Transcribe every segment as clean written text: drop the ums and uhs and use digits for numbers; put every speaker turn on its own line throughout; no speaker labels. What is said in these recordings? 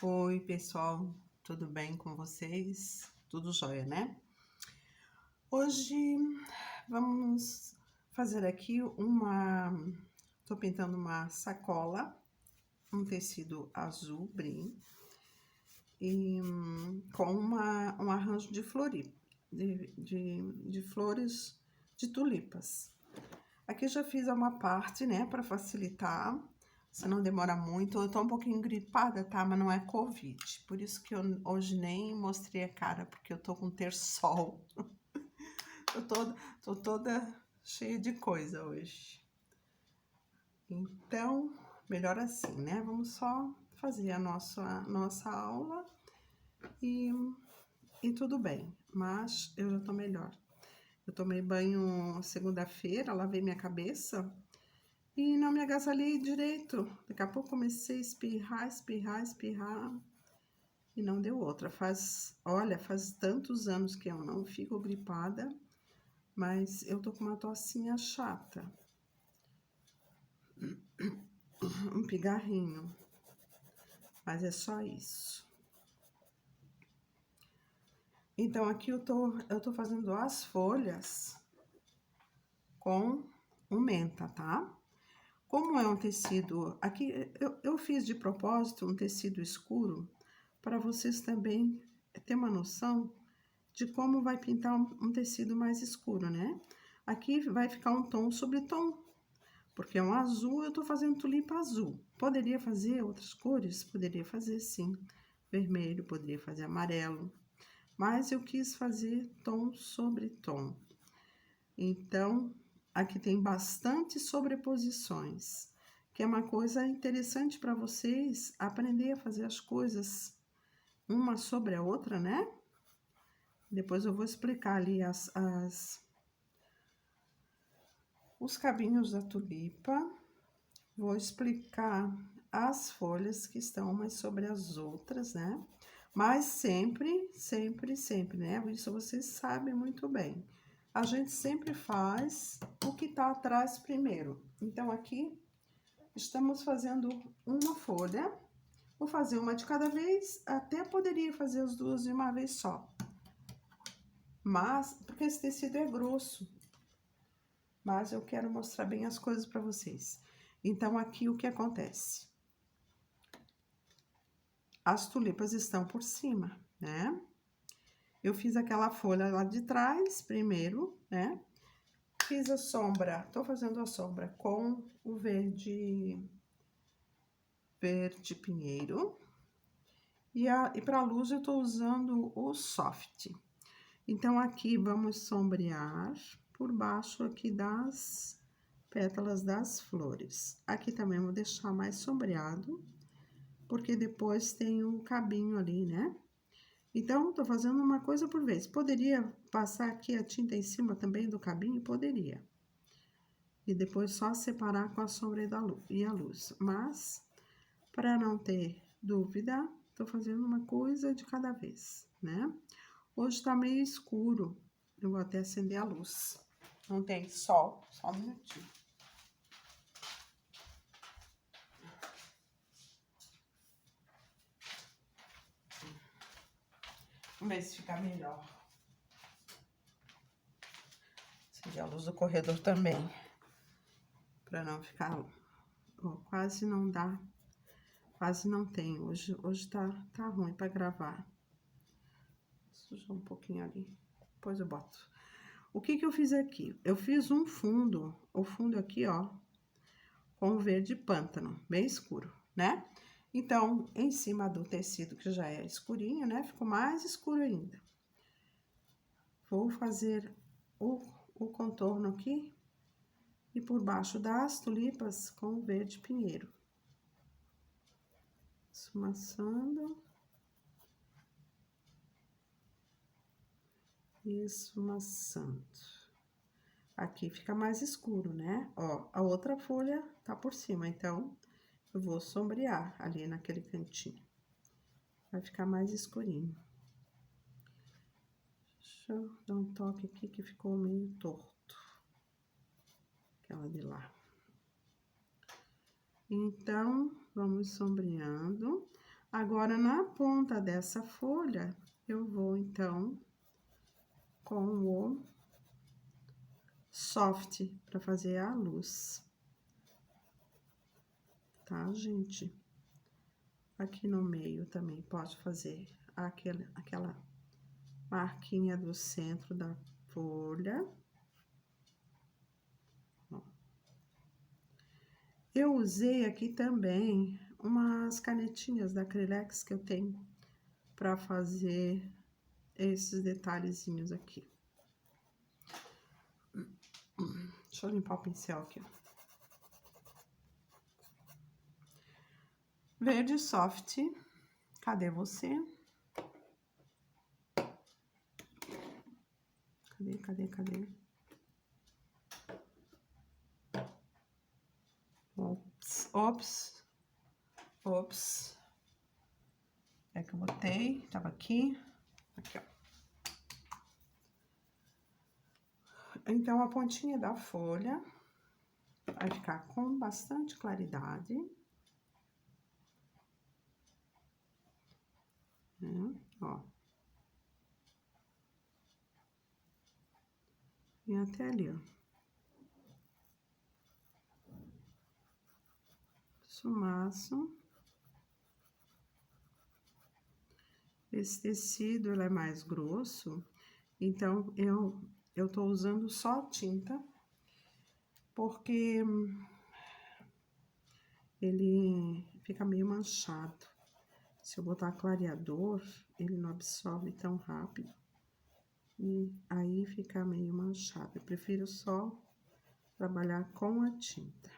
Oi, pessoal, tudo bem com vocês? Tudo jóia, né? Hoje vamos fazer aqui tô pintando uma sacola, um tecido azul brim e com um arranjo de de flores de tulipas. Aqui eu já fiz uma parte, né, para facilitar. Se não demora muito, eu tô um pouquinho gripada, tá? Mas não é Covid. Por isso que eu hoje nem mostrei a cara, porque eu tô com terçol. Tô toda cheia de coisa hoje. Então, melhor assim, né? Vamos só fazer a nossa aula e tudo bem. Mas eu já tô melhor. Eu tomei banho segunda-feira, lavei minha cabeça. E não me agasalhei direito. Daqui a pouco comecei a espirrar. E não deu outra. Olha, faz tantos anos que eu não fico gripada. Mas eu tô com uma tossinha chata. Um pigarrinho. Mas é só isso. Então, aqui eu tô fazendo as folhas com o menta, tá? Como é um tecido... Aqui eu fiz de propósito um tecido escuro para vocês também ter uma noção de como vai pintar um tecido mais escuro, né? Aqui vai ficar um tom sobre tom, porque é um azul, eu tô fazendo tulipa azul. Poderia fazer outras cores? Poderia fazer sim. Vermelho, poderia fazer amarelo. Mas eu quis fazer tom sobre tom. Então, aqui tem bastante sobreposições, que é uma coisa interessante para vocês aprender a fazer as coisas uma sobre a outra, né? Depois eu vou explicar ali os cabinhos da tulipa. Vou explicar as folhas que estão umas sobre as outras, né? Mas sempre, né? Isso vocês sabem muito bem. A gente sempre faz o que tá atrás primeiro. Então, aqui, estamos fazendo uma folha. Vou fazer uma de cada vez, até poderia fazer as duas de uma vez só. Mas, porque esse tecido é grosso. Mas eu quero mostrar bem as coisas para vocês. Então, aqui o que acontece? As tulipas estão por cima, né? Eu fiz aquela folha lá de trás primeiro, né? Fiz a sombra, tô fazendo a sombra com o verde pinheiro. E para luz eu tô usando o soft. Então, aqui vamos sombrear por baixo aqui das pétalas das flores. Aqui também vou deixar mais sombreado, porque depois tem um cabinho ali, né? Então, tô fazendo uma coisa por vez. Poderia passar aqui a tinta em cima também do cabinho? Poderia. E depois só separar com a sombra e a luz. Mas, para não ter dúvida, tô fazendo uma coisa de cada vez, né? Hoje tá meio escuro. Eu vou até acender a luz. Não tem sol, só um minutinho. Vamos ver se fica melhor. Acender a luz do corredor também. Pra não ficar... Ó, quase não dá. Quase não tem. Hoje tá ruim pra gravar. Sujou um pouquinho ali. Depois eu boto. O que eu fiz aqui? Eu fiz um fundo. O fundo aqui, ó. Com verde pântano. Bem escuro, né? Então, em cima do tecido, que já é escurinho, né? Ficou mais escuro ainda. Vou fazer o contorno aqui. E por baixo das tulipas com verde pinheiro. Esfumaçando. Esfumaçando. Aqui fica mais escuro, né? Ó, a outra folha tá por cima, então eu vou sombrear ali naquele cantinho. Vai ficar mais escurinho. Deixa eu dar um toque aqui que ficou meio torto. Aquela de lá. Então, vamos sombreando. Agora, na ponta dessa folha, eu vou, então, com o soft para fazer a luz. Tá, gente? Aqui no meio também pode fazer aquela marquinha do centro da folha. Ó. Eu usei aqui também umas canetinhas da Acrylex que eu tenho para fazer esses detalhezinhos aqui. Deixa eu limpar o pincel aqui, ó. Verde soft, cadê você? Cadê? Ops. É que eu botei, tava aqui. Aqui, ó. Então, a pontinha da folha vai ficar com bastante claridade. Ó. E até ali, ó. Sumaço. Esse tecido, ele é mais grosso, então eu tô usando só tinta, porque ele fica meio manchado. Se eu botar clareador, ele não absorve tão rápido. E aí fica meio manchado. Eu prefiro só trabalhar com a tinta.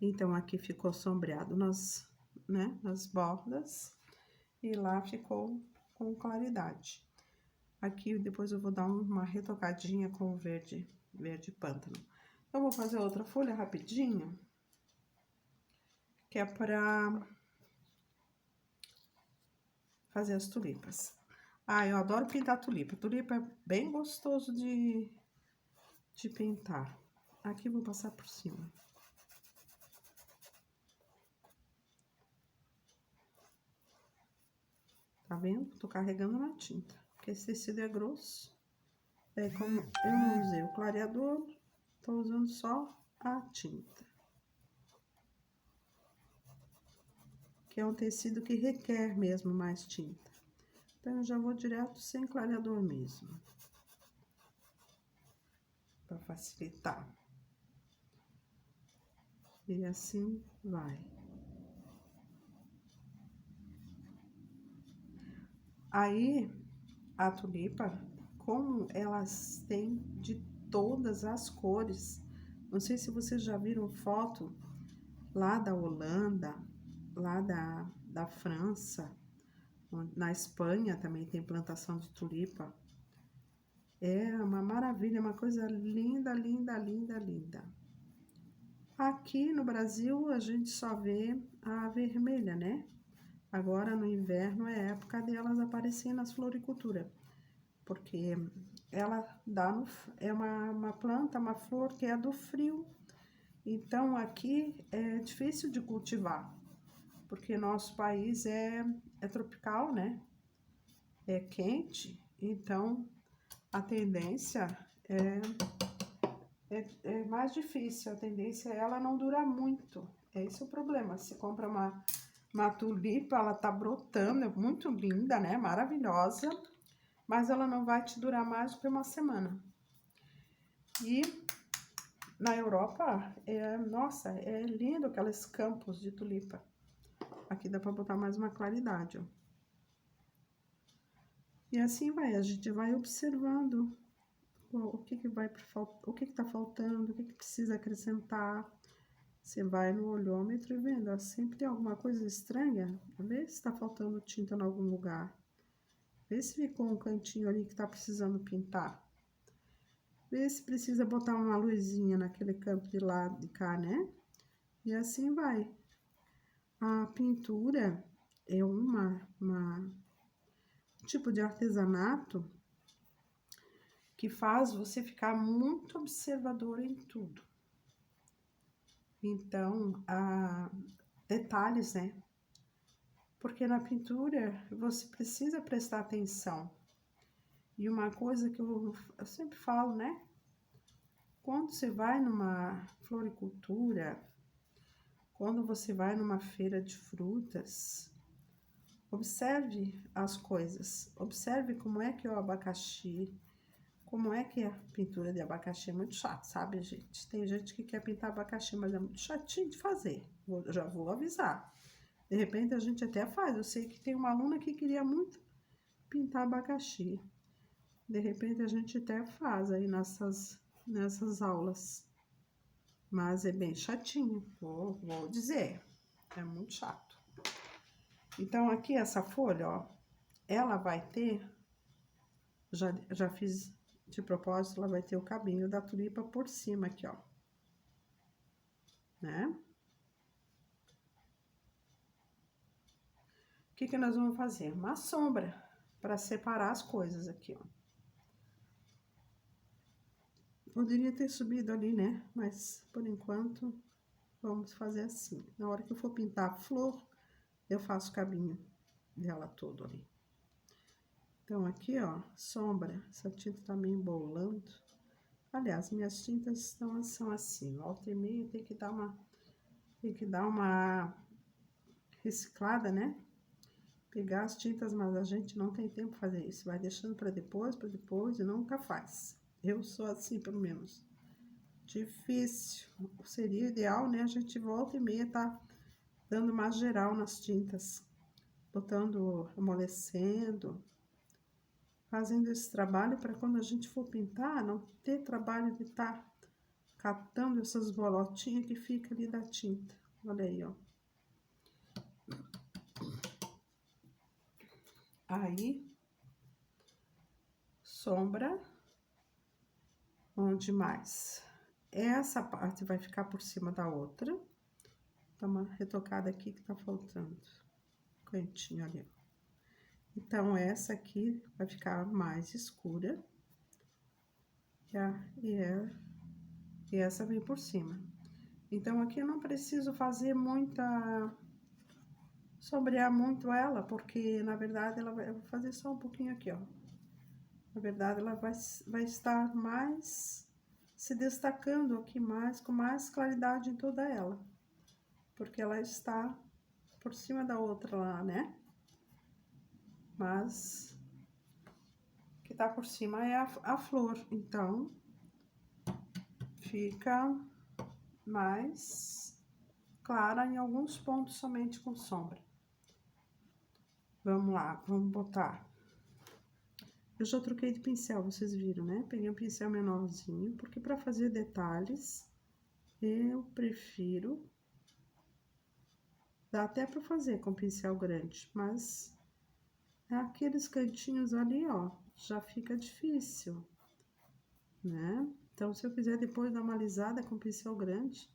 Então, aqui ficou sombreado nas bordas. E lá ficou com claridade. Aqui, depois eu vou dar uma retocadinha com o verde pântano. Eu vou fazer outra folha rapidinho, que é pra fazer as tulipas. Ah, eu adoro pintar tulipa. Tulipa é bem gostoso de pintar. Aqui eu vou passar por cima. Tá vendo? Tô carregando na tinta, porque esse tecido é grosso. Daí, como eu não usei o clareador, tô usando só a tinta. Que é um tecido que requer mesmo mais tinta. Então, eu já vou direto sem clareador mesmo. Pra facilitar. E assim vai. Aí, a tulipa, como elas têm de todas as cores, não sei se vocês já viram foto lá da Holanda, lá da França, na Espanha também tem plantação de tulipa. É uma maravilha, uma coisa linda. Aqui no Brasil a gente só vê a vermelha, né? Agora no inverno é época delas aparecer nas floriculturas, porque ela é uma planta, uma flor que é do frio. Então aqui é difícil de cultivar, porque nosso país é tropical, né? É quente, então a tendência é mais difícil, a tendência é ela não durar muito. Esse é o problema. Se compra uma tulipa, ela tá brotando, é muito linda, né? Maravilhosa, mas ela não vai te durar mais do que uma semana. E na Europa, nossa, é lindo aqueles campos de tulipa. Aqui dá pra botar mais uma claridade, ó. E assim vai, a gente vai observando o que tá faltando, o que precisa acrescentar. Você vai no olhômetro e vendo, ó, sempre tem alguma coisa estranha, vê se tá faltando tinta em algum lugar. Vê se ficou um cantinho ali que tá precisando pintar. Vê se precisa botar uma luzinha naquele canto de lá, de cá, né? E assim vai. A pintura é um tipo de artesanato que faz você ficar muito observador em tudo. Então, detalhes, né? Porque na pintura você precisa prestar atenção. E uma coisa que eu sempre falo, né? Quando você vai numa floricultura, quando você vai numa feira de frutas, observe as coisas. Observe como é que é o abacaxi, como é que é a pintura de abacaxi. É muito chato, sabe, gente? Tem gente que quer pintar abacaxi, mas é muito chatinho de fazer. Já vou avisar. De repente a gente até faz. Eu sei que tem uma aluna que queria muito pintar abacaxi. De repente a gente até faz aí nessas aulas. Mas é bem chatinho, vou dizer. É muito chato. Então aqui essa folha, ó, ela vai ter, já fiz de propósito, ela vai ter o cabinho da tulipa por cima aqui, ó. Né? O que que nós vamos fazer? Uma sombra para separar as coisas aqui, ó. Poderia ter subido ali, né? Mas, por enquanto, vamos fazer assim. Na hora que eu for pintar a flor, eu faço o cabinho dela todo ali. Então, aqui, ó, sombra. Essa tinta tá meio embolando. Aliás, minhas tintas são assim. Volta e meia tem que dar uma reciclada, né? Pegar as tintas, mas a gente não tem tempo pra fazer isso. Vai deixando para depois e nunca faz. Eu sou assim, pelo menos. Difícil. Seria ideal, né? A gente volta e meia tá dando uma geral nas tintas. Botando, amolecendo. Fazendo esse trabalho para quando a gente for pintar, não ter trabalho de estar catando essas bolotinhas que fica ali da tinta. Olha aí, ó. Aí, sombra. Onde mais? Essa parte vai ficar por cima da outra. Dá uma retocada aqui que tá faltando. Cantinho ali, ó. Então, essa aqui vai ficar mais escura. E essa vem por cima. Então, aqui eu não preciso fazer sombrear muito ela, porque, na verdade, eu vou fazer só um pouquinho aqui, ó. Na verdade, ela vai estar mais se destacando aqui mais, com mais claridade em toda ela. Porque ela está por cima da outra lá, né? Mas o que tá por cima é a flor, então fica mais clara em alguns pontos somente com sombra. Vamos lá, vamos botar. Eu já troquei de pincel, vocês viram, né? Peguei um pincel menorzinho, porque para fazer detalhes eu prefiro. Dá até para fazer com pincel grande, mas aqueles cantinhos ali, ó, já fica difícil, né? Então, se eu quiser depois dar uma alisada com pincel grande,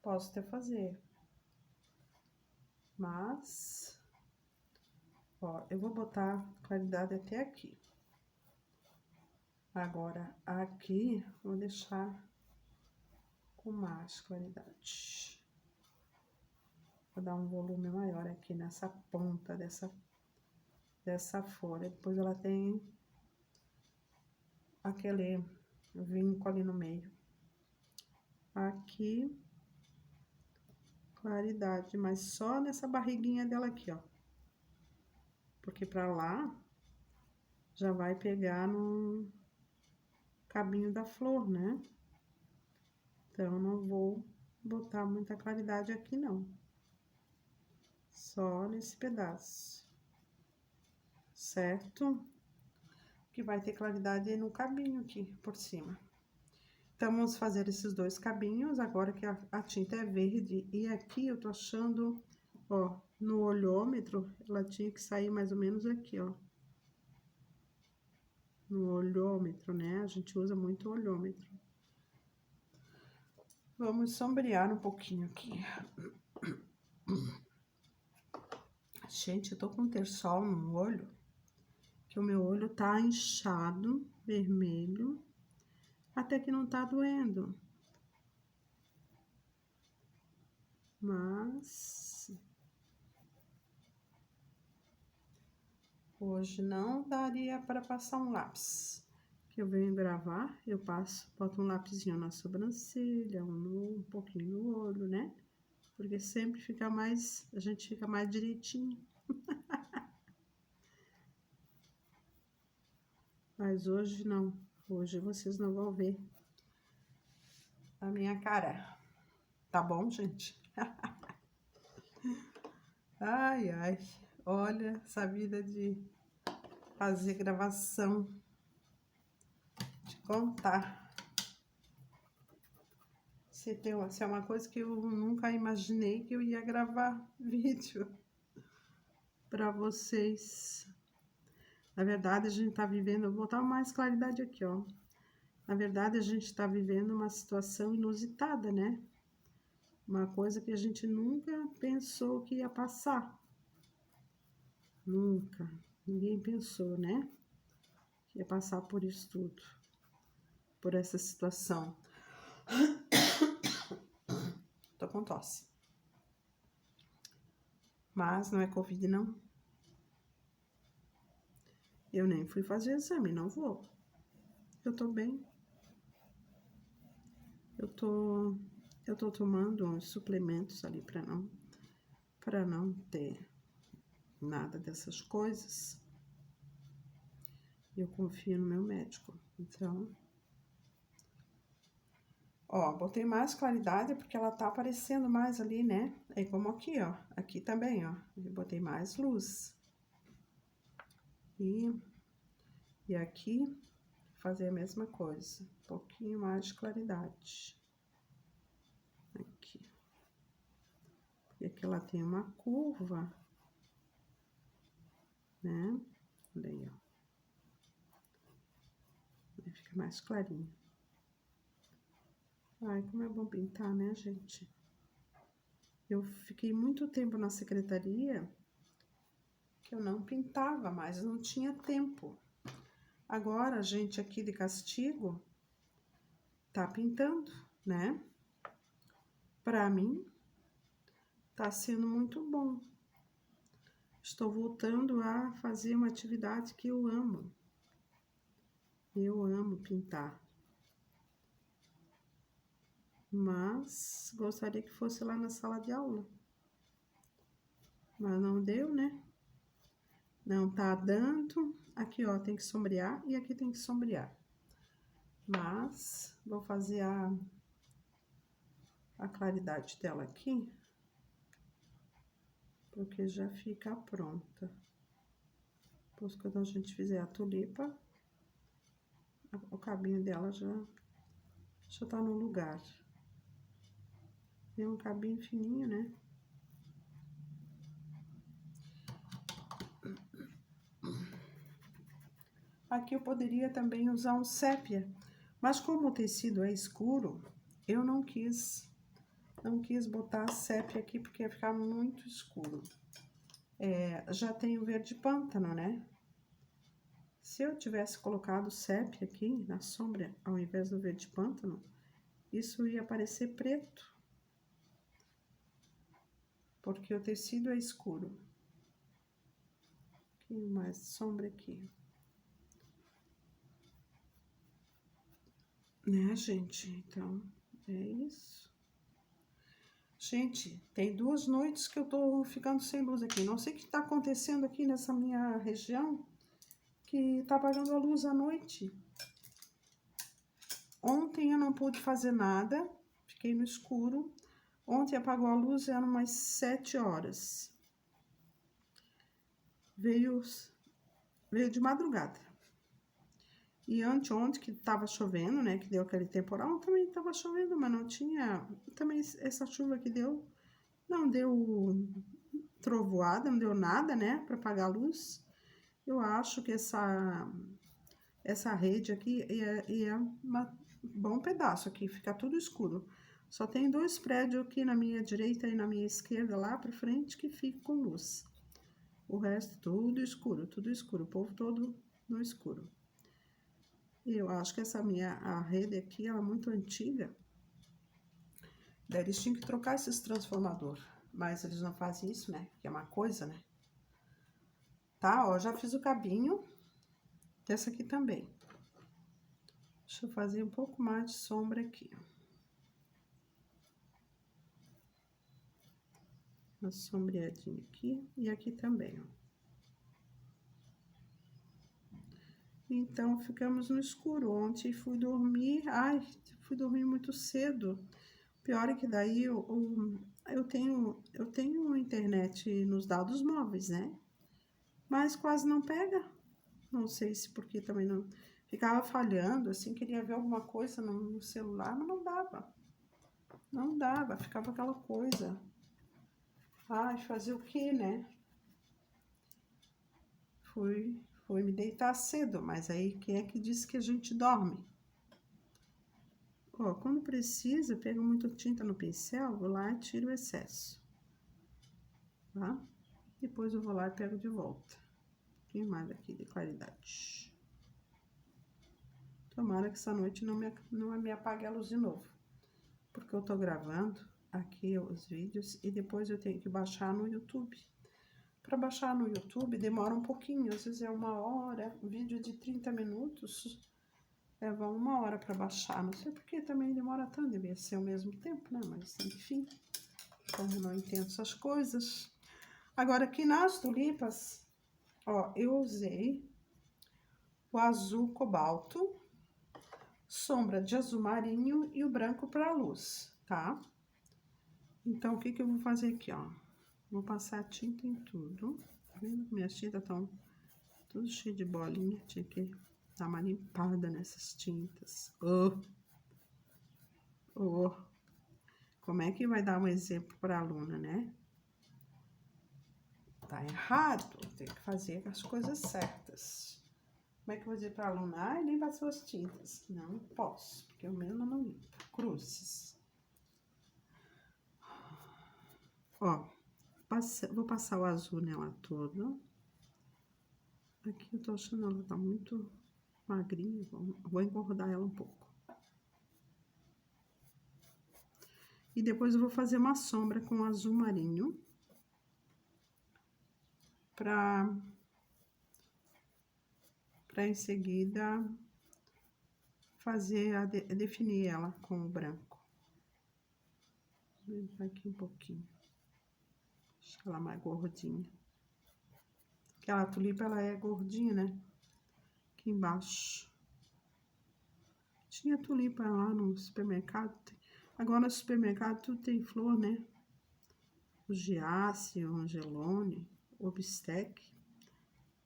posso até fazer. Mas, ó, eu vou botar claridade até aqui. Agora, aqui, vou deixar com mais claridade. Vou dar um volume maior aqui nessa ponta dessa folha. Depois ela tem aquele vinco ali no meio. Aqui, claridade, mas só nessa barriguinha dela aqui, ó. Porque pra lá, já vai pegar no cabinho da flor, né? Então, não vou botar muita claridade aqui, não. Só nesse pedaço. Certo? Que vai ter claridade no cabinho aqui, por cima. Então, vamos fazer esses dois cabinhos, agora que a tinta é verde. E aqui eu tô achando, ó, no olhômetro, ela tinha que sair mais ou menos aqui, ó. No olhômetro, né? A gente usa muito o olhômetro. Vamos sombrear um pouquinho aqui. Gente, eu tô com um terçol no olho, que o meu olho tá inchado, vermelho, até que não tá doendo. Mas hoje não daria para passar um lápis. Que eu venho gravar, eu passo, boto um lapisinho na sobrancelha, um pouquinho no olho, né? Porque sempre fica mais, a gente fica mais direitinho. Mas hoje não, hoje vocês não vão ver a minha cara. Tá bom, gente? Ai, ai, olha essa vida de fazer gravação, de contar. Se é uma coisa que eu nunca imaginei que eu ia gravar vídeo para vocês. Na verdade, a gente tá vivendo, vou botar mais claridade aqui, ó. Na verdade, a gente tá vivendo uma situação inusitada, né? Uma coisa que a gente nunca pensou que ia passar. Nunca. Ninguém pensou, né? Que ia passar por isso tudo. Por essa situação. Tô com tosse. Mas não é Covid, não. Eu nem fui fazer exame, não vou. Eu tô bem. Eu tô tomando uns suplementos ali para não ter nada dessas coisas. Eu confio no meu médico. Então, ó, botei mais claridade porque ela tá aparecendo mais ali, né? É como aqui, ó. Aqui também, ó. Eu botei mais luz. E aqui, fazer a mesma coisa. Um pouquinho mais de claridade. Aqui. E aqui ela tem uma curva, né? Olha aí, ó. Aí fica mais clarinho. Ai, como é bom pintar, né, gente? Eu fiquei muito tempo na secretaria que eu não pintava mais, não tinha tempo. Agora, a gente aqui de castigo tá pintando, né? Pra mim, tá sendo muito bom. Estou voltando a fazer uma atividade que eu amo. Eu amo pintar. Mas gostaria que fosse lá na sala de aula. Mas não deu, né? Não tá dando. Aqui, ó, tem que sombrear e aqui tem que sombrear. Mas vou fazer a claridade dela aqui, porque já fica pronta. Depois, quando a gente fizer a tulipa, o cabinho dela já tá no lugar. É um cabinho fininho, né? Aqui eu poderia também usar um sépia, mas como o tecido é escuro, eu não quis botar sépia aqui porque ia ficar muito escuro. Já tem o verde pântano, né? Se eu tivesse colocado sépia aqui na sombra, ao invés do verde pântano, isso ia parecer preto. Porque o tecido é escuro. Um pouquinho mais de sombra aqui. Né, gente? Então, é isso. Gente, tem 2 noites que eu tô ficando sem luz aqui. Não sei o que tá acontecendo aqui nessa minha região, que tá apagando a luz à noite. Ontem eu não pude fazer nada, fiquei no escuro. Ontem apagou a luz, eram umas 7 horas. Veio de madrugada. E anteontem, que tava chovendo, né, que deu aquele temporal, também tava chovendo, mas não tinha... Também essa chuva que deu, não deu trovoada, não deu nada, né, para apagar a luz. Eu acho que essa rede aqui é um bom pedaço aqui, fica tudo escuro. Só tem 2 prédios aqui na minha direita e na minha esquerda, lá pra frente, que fica com luz. O resto, tudo escuro, o povo todo no escuro. Eu acho que a rede aqui, ela é muito antiga. Daí eles tinham que trocar esses transformadores. Mas eles não fazem isso, né? Que é uma coisa, né? tá? Ó, já fiz o cabinho dessa aqui também. Deixa eu fazer um pouco mais de sombra aqui, ó. Uma sombreadinha aqui e aqui também, ó. Então, ficamos no escuro. Ontem fui dormir, ai, fui dormir muito cedo. Pior é que daí eu tenho internet nos dados móveis, né? Mas quase não pega. Não sei se porque também não... Ficava falhando, assim, queria ver alguma coisa no celular, mas não dava. Não dava, ficava aquela coisa. Ai, fazer o quê, né? Fui me deitar cedo, mas aí quem é que disse que a gente dorme? Ó, quando precisa, pego muita tinta no pincel, vou lá e tiro o excesso, tá? Depois eu vou lá e pego de volta. Um pouquinho mais aqui de claridade. Tomara que essa noite não me apague a luz de novo. Porque eu tô gravando aqui os vídeos e depois eu tenho que baixar no YouTube. Para baixar no YouTube demora um pouquinho, às vezes é 1 hora, um vídeo de 30 minutos leva 1 hora para baixar. Não sei porque também demora tanto, devia ser ao mesmo tempo, né? Mas enfim, como não entendo essas coisas. Agora aqui nas tulipas, ó, eu usei o azul cobalto, sombra de azul marinho e o branco para luz, tá? Então, o que que eu vou fazer aqui, ó? Vou passar tinta em tudo. Tá vendo? Minhas tintas estão tudo cheio de bolinha. Tinha que dar uma limpada nessas tintas. Como é que vai dar um exemplo para a aluna, né? Tá errado. Tem que fazer as coisas certas. Como é que eu vou dizer para a aluna? Ai, limpa as suas tintas. Não posso, porque eu mesma não limpo. Cruzes. Ó, vou passar o azul nela toda. Aqui eu tô achando ela tá muito magrinha, vou engordar ela um pouco. E depois eu vou fazer uma sombra com azul marinho. Pra em seguida fazer, definir ela com o branco. Vou entrar aqui um pouquinho. Deixa ela mais gordinha. Aquela tulipa, ela é gordinha, né? Aqui embaixo. Tinha tulipa lá no supermercado. Agora no supermercado tudo tem flor, né? O giasse, o angelone, o bistec.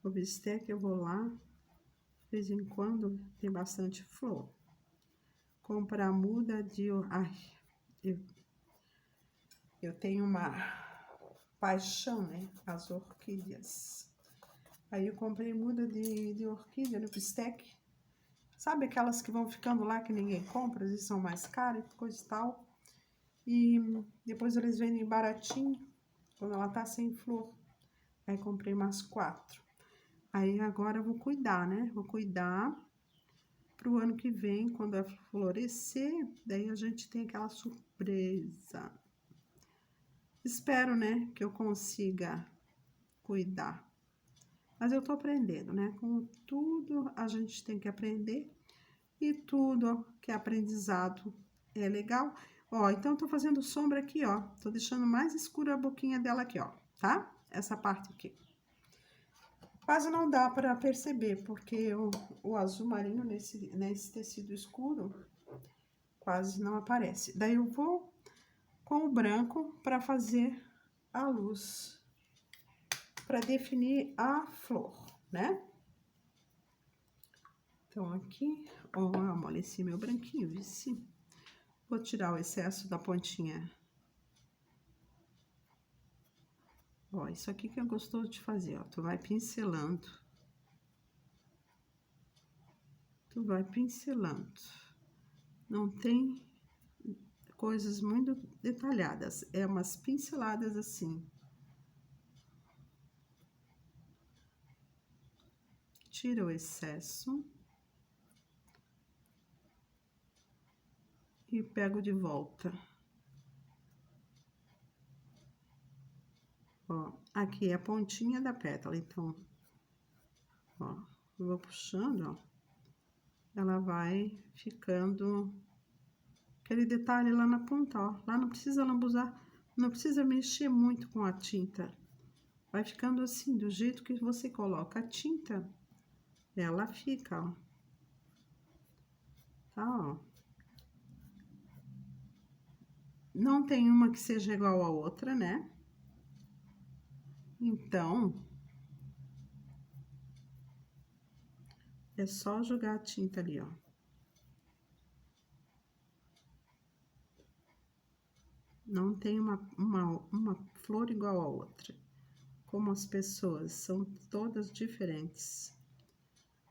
O bistec eu vou lá, de vez em quando tem bastante flor. Comprar muda de... Ai, eu tenho uma paixão, né? As orquídeas. Aí eu comprei muda de orquídea no bistec. Sabe aquelas que vão ficando lá que ninguém compra, às vezes são mais caras, coisa e tal. E depois eles vendem baratinho, quando ela tá sem flor. Aí comprei umas 4. Aí agora eu vou cuidar, né? Vou cuidar pro ano que vem, quando ela florescer, daí a gente tem aquela surpresa. Espero, né, que eu consiga cuidar. Mas eu tô aprendendo, né? Com tudo a gente tem que aprender e tudo que é aprendizado é legal. Ó, então tô fazendo sombra aqui, ó. Tô deixando mais escura a boquinha dela aqui, ó, tá? Essa parte aqui. Quase não dá pra perceber, porque o azul marinho nesse tecido escuro quase não aparece. Daí eu vou com o branco pra fazer a luz, pra definir a flor, né? Então, aqui, ó, amoleci meu branquinho, vice. Vou tirar o excesso da pontinha. Ó, isso aqui que é gostoso de fazer, ó. Tu vai pincelando. Tu vai pincelando. Não tem coisas muito detalhadas. É umas pinceladas assim. Tira o excesso. E pego de volta. Ó, aqui é a pontinha da pétala, então, eu vou puxando, ó, ela vai ficando aquele detalhe lá na ponta, ó. Lá não precisa lambuzar, não precisa mexer muito com a tinta. Vai ficando assim, do jeito que você coloca a tinta, ela fica, ó. Tá, ó. Não tem uma que seja igual a outra, né? Então, é só jogar a tinta ali, ó. Não tem uma flor igual a outra. Como as pessoas são todas diferentes,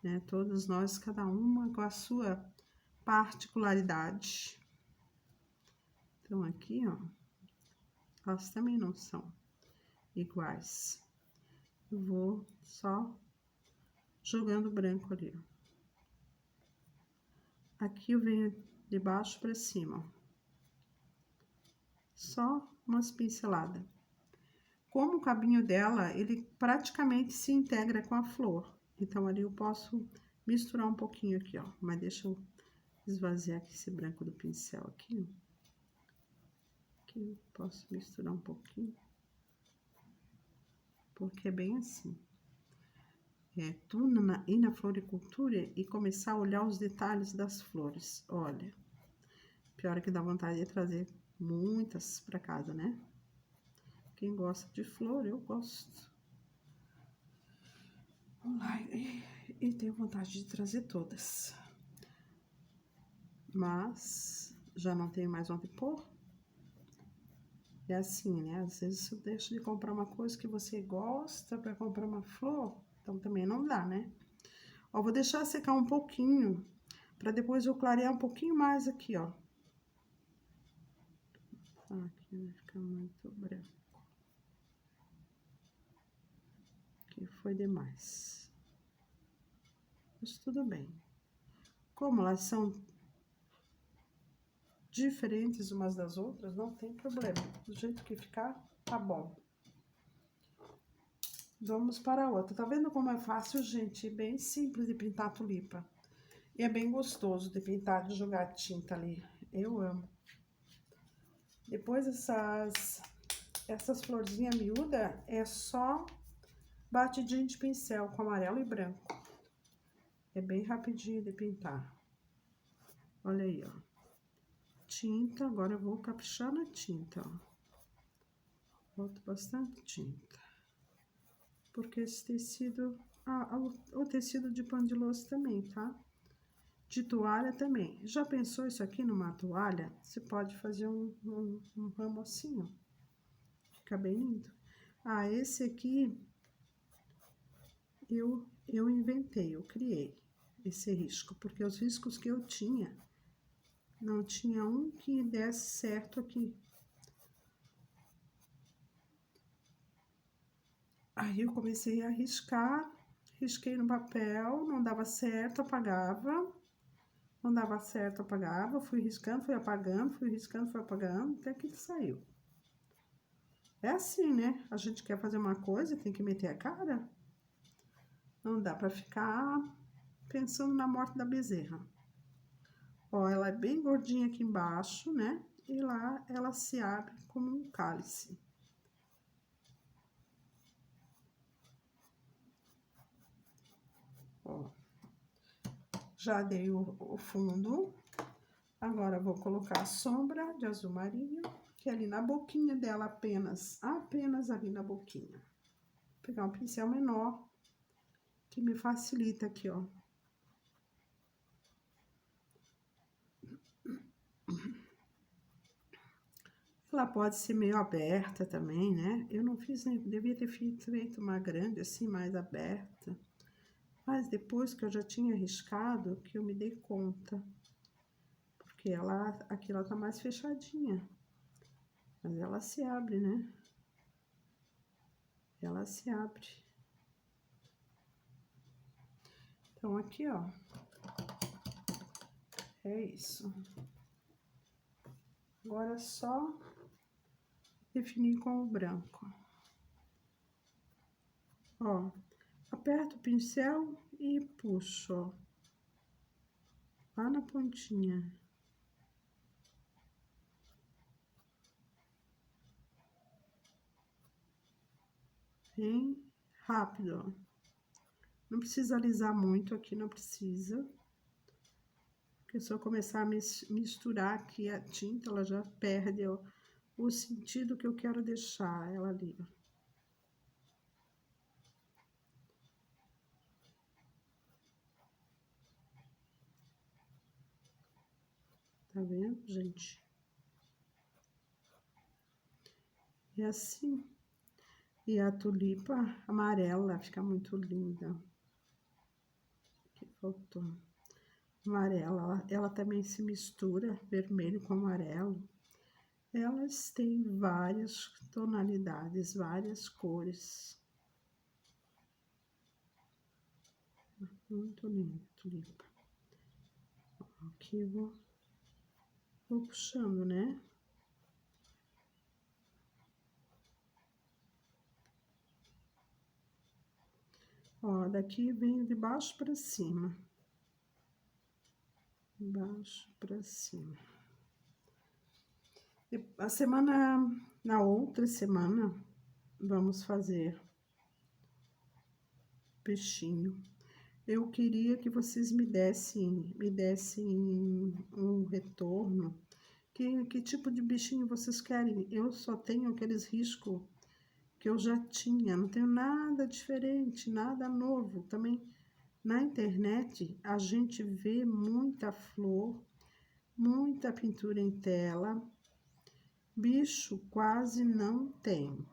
né? Todos nós, cada uma com a sua particularidade. Então, aqui, ó, elas também não são iguais. Eu vou só jogando branco ali, ó. Aqui eu venho de baixo para cima, ó. Só umas pinceladas. Como o cabinho dela, ele praticamente se integra com a flor. Então, ali eu posso misturar um pouquinho aqui, ó. Mas deixa eu esvaziar aqui esse branco do pincel aqui. Aqui eu posso misturar um pouquinho. Porque é bem assim. É tudo ir na floricultura e começar a olhar os detalhes das flores. Olha, pior é que dá vontade de trazer muitas para casa, né? Quem gosta de flor, eu gosto. Vamos lá, e tenho vontade de trazer todas. Mas já não tenho mais onde pôr. É assim, né? Às vezes você deixa de comprar uma coisa que você gosta para comprar uma flor, então também não dá, né? Ó, vou deixar secar um pouquinho, para depois eu clarear um pouquinho mais aqui, ó. Aqui vai ficar muito branco. Aqui foi demais. Mas tudo bem. Como elas são diferentes umas das outras, não tem problema. Do jeito que ficar, tá bom. Vamos para a outra. Tá vendo como é fácil, gente? Bem simples de pintar tulipa. E é bem gostoso de pintar, de jogar tinta ali. Eu amo. Depois essas florzinhas miúdas, é só batidinho de pincel com amarelo e branco. É bem rapidinho de pintar. Olha aí, ó. Tinta, agora eu vou caprichar na tinta, ó. Boto bastante tinta. Porque esse tecido... o tecido de pano de louça também, tá? De toalha também. Já pensou isso aqui numa toalha? Você pode fazer um ramo assim, ó. Fica bem lindo. Ah, esse aqui... Eu inventei, eu criei esse risco. Porque os riscos que eu tinha... Não tinha um que desse certo aqui. Aí eu comecei a riscar, risquei no papel, não dava certo, apagava. Não dava certo, apagava, fui riscando, fui apagando, fui riscando, fui apagando, até que ele saiu. É assim, né? A gente quer fazer uma coisa, tem que meter a cara. Não dá pra ficar pensando na morte da bezerra. Ó, ela é bem gordinha aqui embaixo, né? E lá ela se abre como um cálice. Ó, já dei o fundo. Agora, vou colocar a sombra de azul marinho, que é ali na boquinha dela, apenas ali na boquinha. Vou pegar um pincel menor, que me facilita aqui, ó. Ela pode ser meio aberta também, né? Eu não fiz, devia ter feito uma grande assim, mais aberta. Mas depois que eu já tinha riscado, que eu me dei conta. Porque aqui ela tá mais fechadinha. Mas ela se abre, né? Ela se abre. Então, aqui, ó. É isso. Agora é só definir com o branco. Ó, aperto o pincel e puxo, ó, lá na pontinha. Bem rápido, ó. Não precisa alisar muito aqui, não precisa. Porque se eu começar a misturar aqui a tinta, ela já perde, ó, o sentido que eu quero deixar ela ali, ó. Tá vendo, gente? É assim. E a tulipa amarela fica muito linda. Aqui faltou. Amarela, ela também se mistura, vermelho com amarelo. Elas têm várias tonalidades, várias cores. Muito linda a tulipa. Aqui vou puxando, né? Ó, daqui vem de baixo para cima. De baixo para cima. Na outra semana, vamos fazer peixinho. Eu queria que vocês me dessem um retorno. Que tipo de bichinho vocês querem? Eu só tenho aqueles riscos que eu já tinha, não tenho nada diferente, nada novo. Também na internet a gente vê muita flor, muita pintura em tela, bicho quase não tem.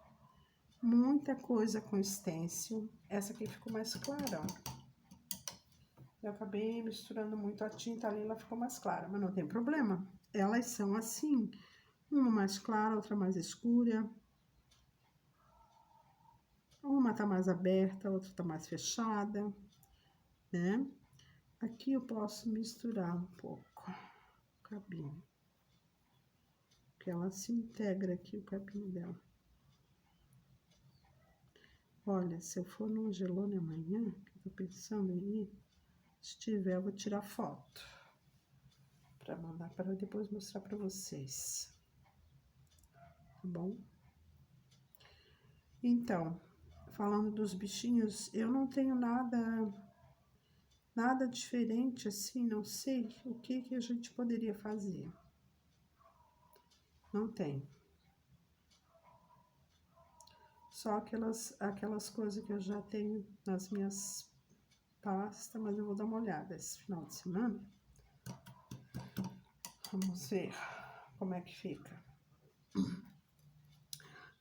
Muita coisa com stencil. Essa aqui ficou mais clara, ó. Eu acabei misturando muito a tinta ali, ela ficou mais clara, mas não tem problema. Elas são assim, uma mais clara, outra mais escura. Uma tá mais aberta, outra tá mais fechada, né? Aqui eu posso misturar um pouco o cabinho. Porque ela se integra aqui, o cabinho dela. Olha, se eu for no Angelone amanhã, que eu tô pensando em ir, se tiver, eu vou tirar foto. Pra mandar para depois mostrar pra vocês. Tá bom? Então, falando dos bichinhos, eu não tenho nada diferente assim, não sei o que a gente poderia fazer. Não tem. Só aquelas coisas que eu já tenho nas minhas pastas, mas eu vou dar uma olhada esse final de semana. Vamos ver como é que fica.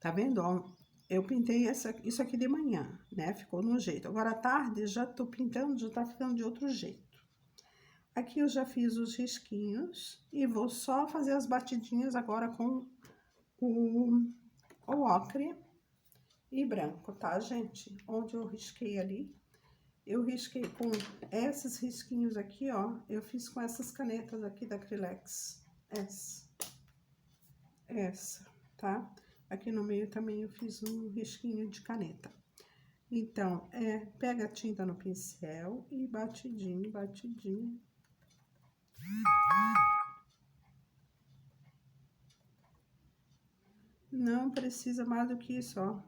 Tá vendo, ó? Eu pintei isso aqui de manhã, né? Ficou no jeito. Agora, à tarde, já tô pintando, já tá ficando de outro jeito. Aqui eu já fiz os risquinhos e vou só fazer as batidinhas agora com o ocre e branco, tá, gente? Onde eu risquei ali, eu risquei com esses risquinhos aqui, ó. Eu fiz com essas canetas aqui da Acrylex. Essa, tá? Aqui no meio também eu fiz um risquinho de caneta. Então, pega a tinta no pincel e batidinho, batidinho. Não precisa mais do que isso, ó.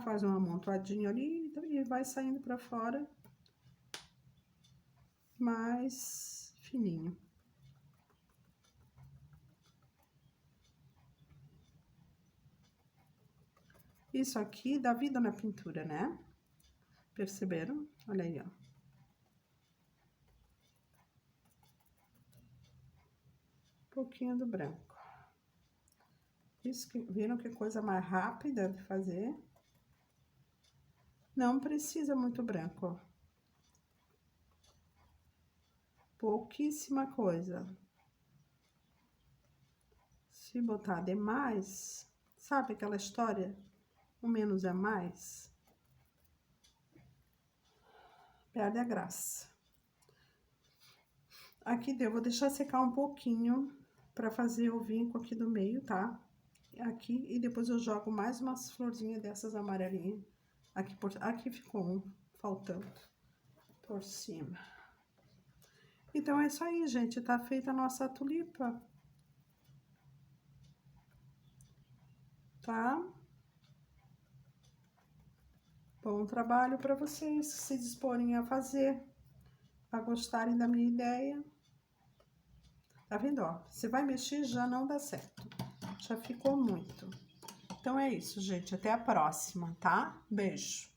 Faz um amontoadinho ali e vai saindo pra fora mais fininho. Isso aqui dá vida na pintura, né? Perceberam? Olha aí, ó. Um pouquinho do branco. Viram que coisa mais rápida de fazer? Não precisa muito branco, ó. Pouquíssima coisa. Se botar demais, sabe aquela história? O menos é mais. Perde a graça. Aqui deu, vou deixar secar um pouquinho pra fazer o vinco aqui do meio, tá? Aqui, e depois eu jogo mais umas florzinhas dessas amarelinhas. Aqui ficou faltando por cima. Então, é isso aí, gente. Tá feita a nossa tulipa. Tá? Bom trabalho para vocês se disporem a fazer, a gostarem da minha ideia. Tá vendo, ó? Você vai mexer, já não dá certo. Já ficou muito. Então, é isso, gente. Até a próxima, tá? Beijo.